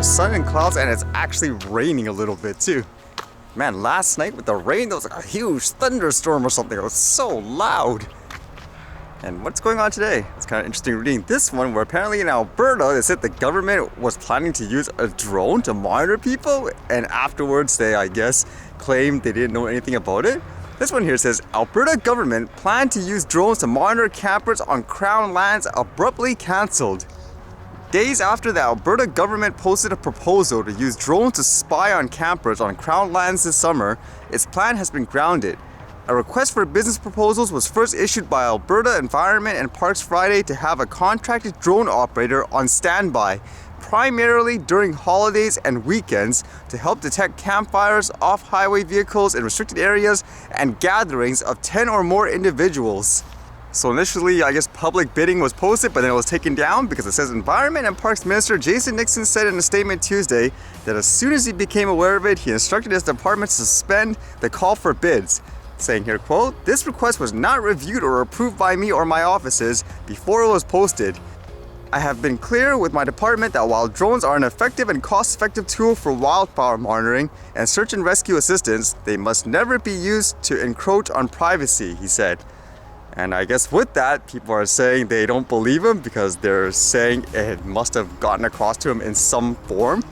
There's sun and clouds, and it's actually raining a little bit too. Man, last night with the rain, there was like a huge thunderstorm or something. It was so loud. And what's going on today? It's kind of interesting reading this one, where apparently in Alberta, they said the government was planning to use a drone to monitor people, and afterwards they, I guess, claimed they didn't know anything about it. This one here says, Alberta government planned to use drones to monitor campers on Crown lands abruptly cancelled. Days after the Alberta government posted a proposal to use drones to spy on campers on Crown lands this summer, its plan has been grounded. A request for business proposals was first issued by Alberta Environment and Parks Friday to have a contracted drone operator on standby, primarily during holidays and weekends, to help detect campfires, off-highway vehicles in restricted areas, and gatherings of 10 or more individuals. So initially, I guess public bidding was posted, but then it was taken down because it says Environment and Parks Minister Jason Nixon said in a statement Tuesday that as soon as he became aware of it, he instructed his department to suspend the call for bids, saying here, quote, "This request was not reviewed or approved by me or my offices before it was posted. I have been clear with my department that while drones are an effective and cost-effective tool for wildfire monitoring and search and rescue assistance, they must never be used to encroach on privacy," he said. And I guess with that, people are saying they don't believe him because they're saying it must have gotten across to him in some form.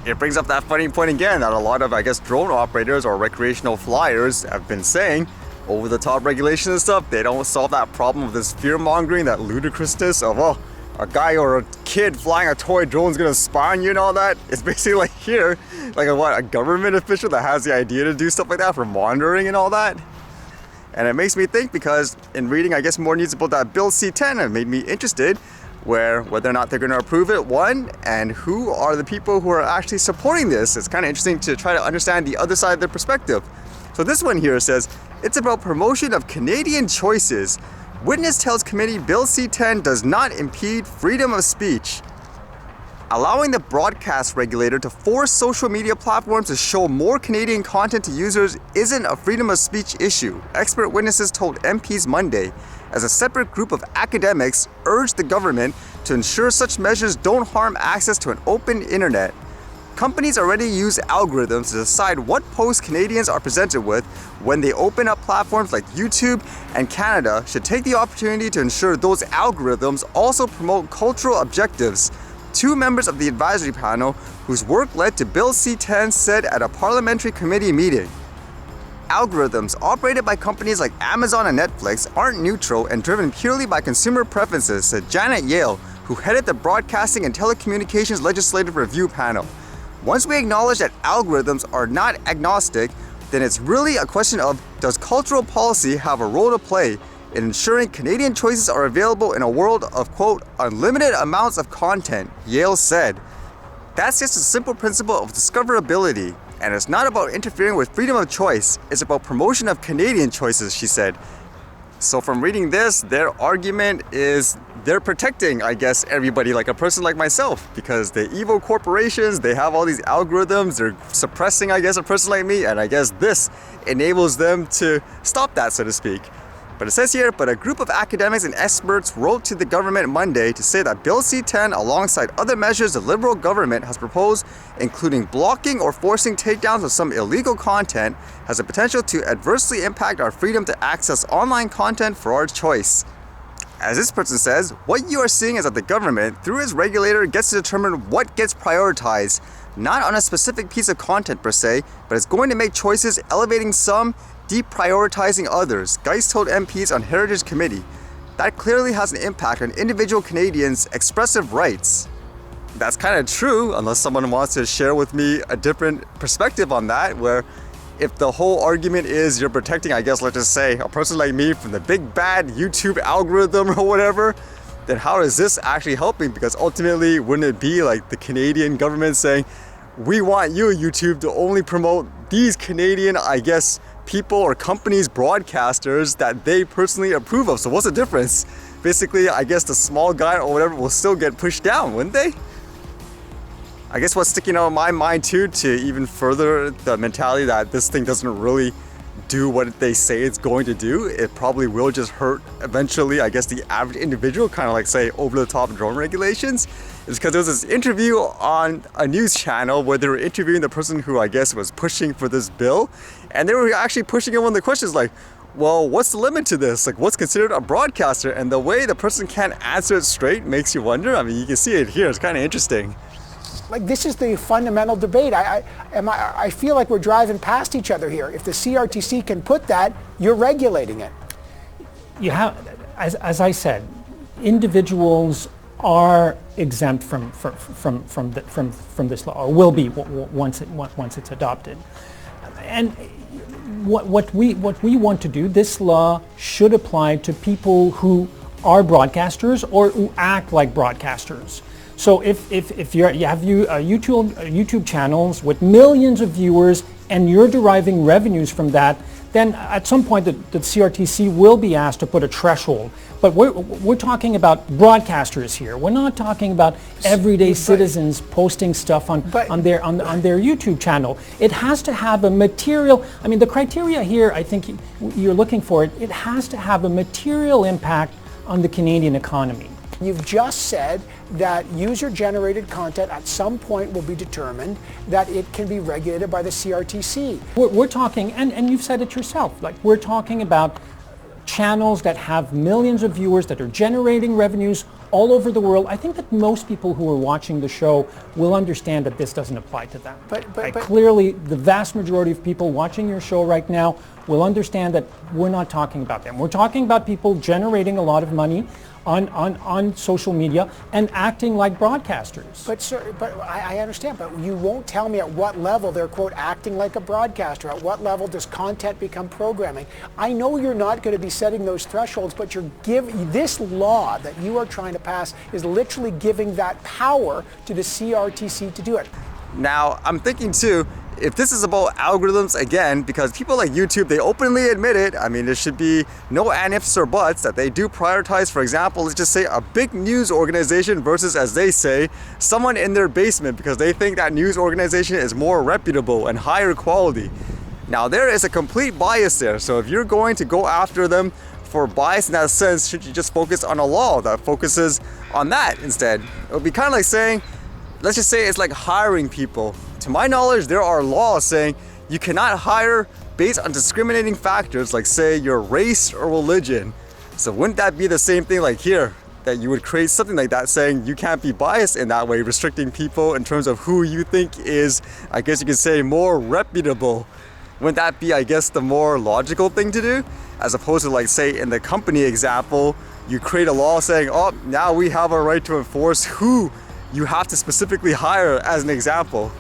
It brings up that funny point again that a lot of, I guess, drone operators or recreational flyers have been saying over-the-top regulations and stuff, they don't solve that problem of this fear-mongering, that ludicrousness of, oh, a guy or a kid flying a toy drone's gonna spy on you and all that. It's basically like here, like a government official that has the idea to do stuff like that for monitoring and all that. And it makes me think, because in reading, I guess, more news about that Bill C-10, it made me interested whether or not they're going to approve it, one, and who are the people who are actually supporting this. It's kind of interesting to try to understand the other side of their perspective. So this one here says, it's about promotion of Canadian choices. Witness tells committee Bill C-10 does not impede freedom of speech. Allowing the broadcast regulator to force social media platforms to show more Canadian content to users isn't a freedom of speech issue, expert witnesses told MPs Monday, as a separate group of academics urged the government to ensure such measures don't harm access to an open internet. Companies already use algorithms to decide what posts Canadians are presented with when they open up platforms like YouTube, and Canada should take the opportunity to ensure those algorithms also promote cultural objectives. Two members of the advisory panel, whose work led to Bill C-10, said at a parliamentary committee meeting. Algorithms operated by companies like Amazon and Netflix aren't neutral and driven purely by consumer preferences, said Janet Yale, who headed the Broadcasting and Telecommunications Legislative Review panel. Once we acknowledge that algorithms are not agnostic, then it's really a question of, does cultural policy have a role to play in ensuring Canadian choices are available in a world of, quote, unlimited amounts of content, Yale said. That's just a simple principle of discoverability, and it's not about interfering with freedom of choice, it's about promotion of Canadian choices, she said. So from reading this, their argument is they're protecting, I guess, everybody, like a person like myself, because the evil corporations, they have all these algorithms, they're suppressing, I guess, a person like me, and I guess this enables them to stop that, so to speak. But it says here, but a group of academics and experts wrote to the government Monday to say that Bill C-10, alongside other measures the Liberal government has proposed, including blocking or forcing takedowns of some illegal content, has the potential to adversely impact our freedom to access online content for our choice. As this person says, what you are seeing is that the government, through its regulator, gets to determine what gets prioritized, not on a specific piece of content per se, but is going to make choices elevating some, deprioritizing others, Geis told MPs on Heritage Committee. That clearly has an impact on individual Canadians' expressive rights. That's kind of true, unless someone wants to share with me a different perspective on that, where if the whole argument is you're protecting, I guess, let's just say, a person like me from the big bad YouTube algorithm or whatever, then how is this actually helping? Because ultimately, wouldn't it be like the Canadian government saying, we want you, YouTube, to only promote these Canadian, I guess, people or companies, broadcasters that they personally approve of? So what's the difference? Basically, I guess the small guy or whatever will still get pushed down, wouldn't they? I guess what's sticking out in my mind too, to even further the mentality that this thing doesn't really do what they say it's going to do, it probably will just hurt eventually, I guess, the average individual, kind of like, say, over-the-top drone regulations, is because there was this interview on a news channel where they were interviewing the person who I guess was pushing for this bill, and they were actually pushing him on the questions like, well, what's the limit to this? Like, what's considered a broadcaster? And the way the person can't answer it straight makes you wonder. I mean, you can see it here. It's kind of interesting. Like, this is the fundamental debate. I feel like we're driving past each other here. If the CRTC can put that, you're regulating it. You have, as I said, individuals are exempt from this law, or will be once it's adopted. And what we want to do, this law should apply to people who are broadcasters or who act like broadcasters. So if you have YouTube channels with millions of viewers and you're deriving revenues from that, then at some point the CRTC will be asked to put a threshold. But we're talking about broadcasters here. We're not talking about everyday citizens posting stuff on their YouTube channel. It has to have a material, I mean, the criteria here, I think you're looking for it, it has to have a material impact on the Canadian economy. You've just said that user-generated content at some point will be determined, that it can be regulated by the CRTC. We're talking, and you've said it yourself, like we're talking about channels that have millions of viewers that are generating revenues all over the world. I think that most people who are watching the show will understand that this doesn't apply to them. But clearly, the vast majority of people watching your show right now will understand that we're not talking about them. We're talking about people generating a lot of money on social media and acting like broadcasters. But sir, I understand, but you won't tell me at what level they're, quote, acting like a broadcaster. At what level does content become programming? I know you're not going to be setting those thresholds, but this law that you are trying to pass is literally giving that power to the CRTC to do it. Now, I'm thinking too, if this is about algorithms, again, because people like YouTube, they openly admit it. I mean, there should be no ifs or buts that they do prioritize, for example, let's just say a big news organization versus, as they say, someone in their basement because they think that news organization is more reputable and higher quality. Now, there is a complete bias there. So if you're going to go after them for bias in that sense, should you just focus on a law that focuses on that instead? It would be kind of like saying, let's just say it's like hiring people. To my knowledge, there are laws saying you cannot hire based on discriminating factors like, say, your race or religion. So wouldn't that be the same thing like here, that you would create something like that saying you can't be biased in that way, restricting people in terms of who you think is, I guess you could say, more reputable? Wouldn't that be, I guess, the more logical thing to do? As opposed to, like, say, in the company example, you create a law saying, oh, now we have a right to enforce who you have to specifically hire, as an example.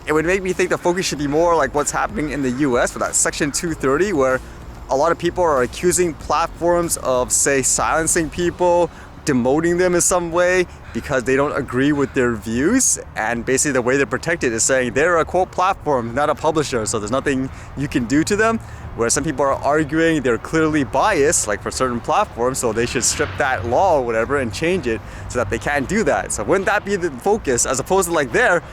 It would make me think the focus should be more like what's happening in the US with that Section 230, where a lot of people are accusing platforms of, say, silencing people, demoting them in some way because they don't agree with their views. And basically the way they're protected is saying they're a, quote, platform, not a publisher, so there's nothing you can do to them. Whereas some people are arguing they're clearly biased, like for certain platforms, so they should strip that law or whatever and change it so that they can't do that. So wouldn't that be the focus, as opposed to like there,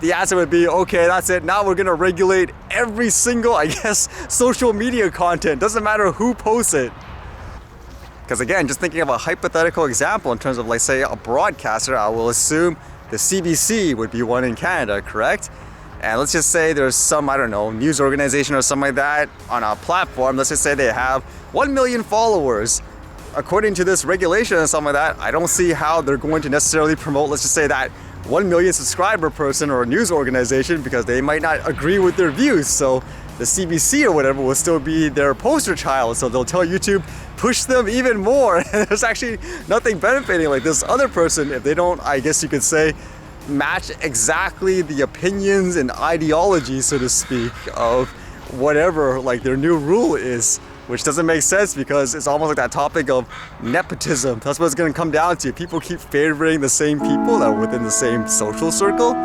the answer would be, okay, that's it. Now we're gonna regulate every single, I guess, social media content. Doesn't matter who posts it. Because again, just thinking of a hypothetical example in terms of, like, say, a broadcaster, I will assume the CBC would be one in Canada, correct? And let's just say there's some, I don't know, news organization or something like that on a platform. Let's just say they have 1 million followers. According to this regulation and something like that, I don't see how they're going to necessarily promote, let's just say, that 1 million subscriber person or a news organization, because they might not agree with their views. So the CBC or whatever will still be their poster child. So they'll tell YouTube, push them even more. And there's actually nothing benefiting like this other person if they don't, I guess you could say, match exactly the opinions and ideology, so to speak, of whatever like their new rule is. Which doesn't make sense because it's almost like that topic of nepotism. That's what it's going to come down to. People keep favoring the same people that are within the same social circle.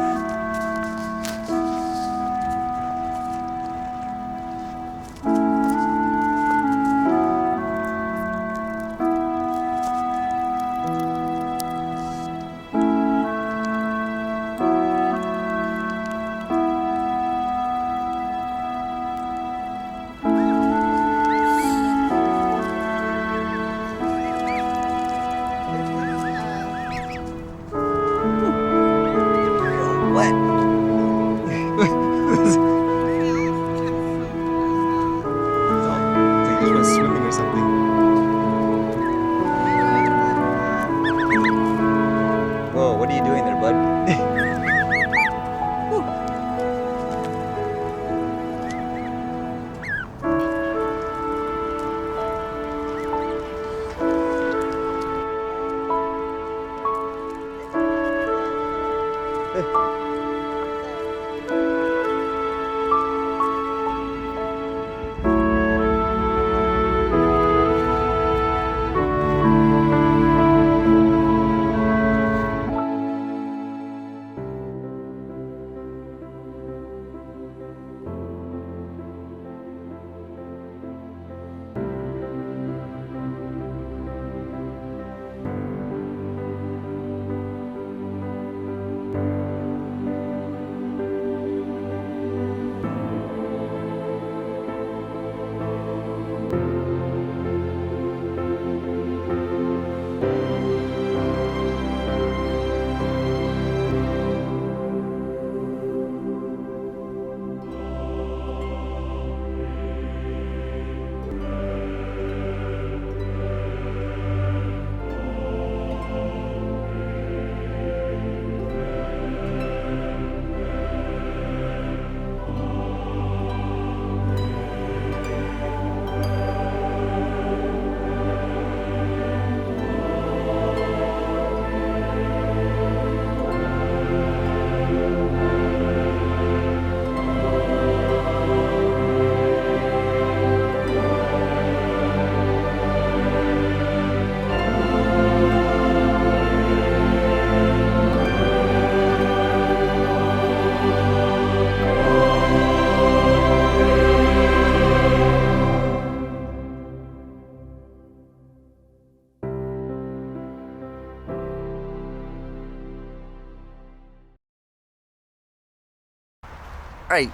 Alright,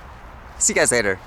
see you guys later.